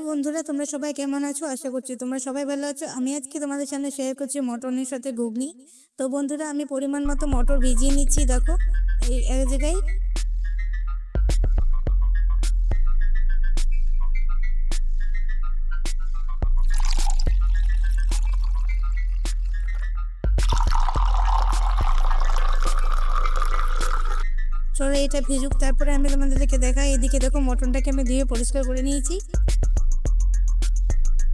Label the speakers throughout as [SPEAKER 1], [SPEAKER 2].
[SPEAKER 1] বন্ধুরা, তোমরা সবাই কেমন আছো? আশা করছি তোমরা সবাই ভালো আছো। আমি আজকে তোমাদের সামনে শেয়ার করছি মটনের সাথে ঘুগনি। তো বন্ধুরা, আমি পরিমাণ মতো মটর ভিজিয়ে নিচ্ছি। দেখো এই এক জায়গায়। চলো এটা ভিজুক, তারপরে আমি তোমাদেরকে দেখাই। এদিকে দেখো মটনটাকে আমি ধুয়ে পরিষ্কার করে নিয়েছি।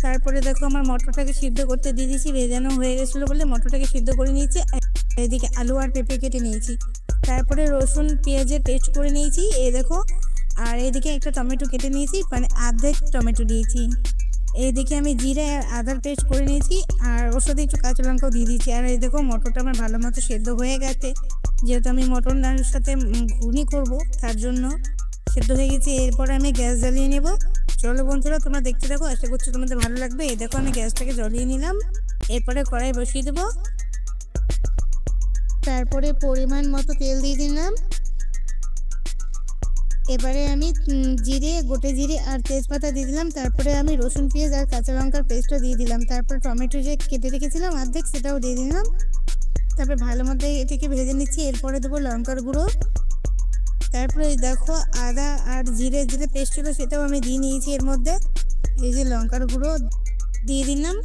[SPEAKER 1] তারপরে দেখো আমার মটরটাকে সিদ্ধ করতে দিয়ে দিয়েছি। ভেজানো হয়ে গেছিলো বলে মটরটাকে সিদ্ধ করে নিয়েছি। এদিকে আলু আর পেঁপে কেটে নিয়েছি। তারপরে রসুন পেঁয়াজের পেস্ট করে নিয়েছি, এই দেখো। আর এইদিকে একটা টমেটো কেটে নিয়েছি, মানে অর্ধেক টমেটো দিয়েছি। এইদিকে আমি জিরে আর আদার পেস্ট করে নিয়েছি, আর ওর সাথে একটু কাঁচা লঙ্কাও দিয়ে দিয়েছি। আর এই দেখো মটরটা আমার ভালো মতো সেদ্ধ হয়ে গেছে, যেহেতু আমি মটনের সাথে ঘুগনি করব, তার জন্য সেদ্ধ হয়ে গেছে। এরপরে আমি গ্যাস জ্বালিয়ে নেব। চলো বন্ধুরা, তোমরা দেখতে থাকো, আশা করছি তোমাদের ভালো লাগবে। এই দেখো আমি গ্যাসটাকে জ্বালিয়ে নিলাম। এরপরে কড়াই বসিয়ে দেবো। তারপরে পরিমাণ মতো তেল দিয়ে দিলাম। এবারে আমি গোটে জিরে আর তেজপাতা দিয়ে দিলাম। তারপরে আমি রসুন পেঁয়াজ আর কাঁচা লঙ্কার পেস্টও দিয়ে দিলাম। তারপর টমেটো যে কেটে রেখেছিলাম অর্ধেক, সেটাও দিয়ে দিলাম। তারপরে ভালো মতো এটাকে ভেজে নিচ্ছি। এরপরে দেবো লঙ্কার গুঁড়ো। তারপরে দেখো আদা আর জিরে পেস্ট ছিল, সেটাও আমি দিয়ে নিয়েছি এর মধ্যে। এই যে লঙ্কার গুঁড়ো দিয়ে দিলাম।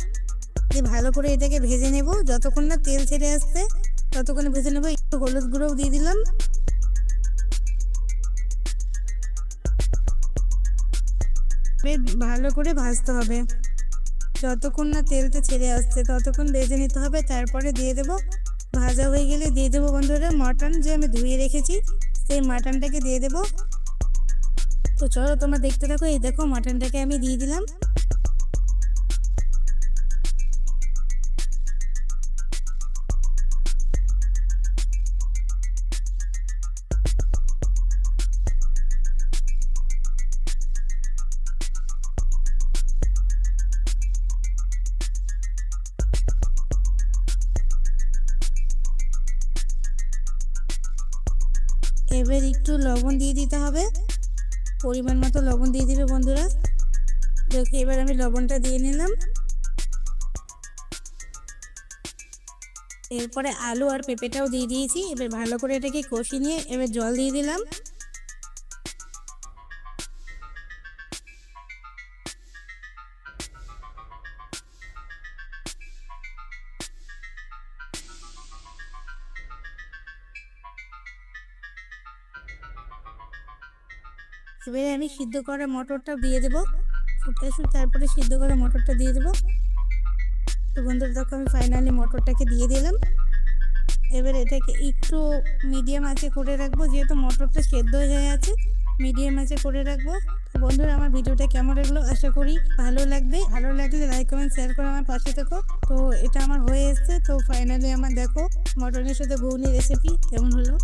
[SPEAKER 1] দিয়ে ভালো করে এটাকে ভেজে নেব, যতক্ষণ না তেল ছেড়ে আসছে ততক্ষণ ভেজে নেব। একটু হলুদ গুঁড়োও দিয়ে দিলাম। ভালো করে ভাজতে হবে, যতক্ষণ না তেলটা ছেড়ে আসছে ততক্ষণ ভেজে নিতে হবে। তারপরে দিয়ে দেবো, ভাজা হয়ে গেলে দিয়ে দেবো বন্ধুরা মটন যে আমি ধুয়ে রেখেছি, সেই মাটনটাকে দিয়ে দেবো। তো চলো তোমরা দেখতে থাকো। এই দেখো মাটনটাকে আমি দিয়ে দিলাম। এবার একটু লবণ দিয়ে দিতে হবে, পরিমাণ মতো লবণ দিয়ে দিবে বন্ধুরা। দেখো এবার আমি লবণটা দিয়ে নিলাম। এরপরে আলু আর পেঁপেটাও দিয়ে দিয়েছি। এবার ভালো করে এটাকে কষিয়ে নিয়ে এবার জল দিয়ে দিলাম। এবারে আমি সিদ্ধ করা মটরটা দিয়ে দেবো। তারপরে সিদ্ধ করা মটরটা দিয়ে দেবো। তো বন্ধুরা দেখো আমি ফাইনালি মটরটাকে দিয়ে দিলাম। এবার এটাকে একটু মিডিয়াম আঁচে করে রাখবো, যেহেতু মটরটা সেদ্ধ হয়ে আছে, মিডিয়াম আঁচে করে রাখবো। তো বন্ধুরা আমার ভিডিওটা কেমন লাগলো, আশা করি ভালো লাগবে। ভালো লাগলে লাইক কমেন্ট শেয়ার করে আমার পাশে থেকো। তো এটা আমার হয়ে এসছে। তো ফাইনালি আমার দেখো মটনের সাথে ঘুগনি রেসিপি কেমন হলো।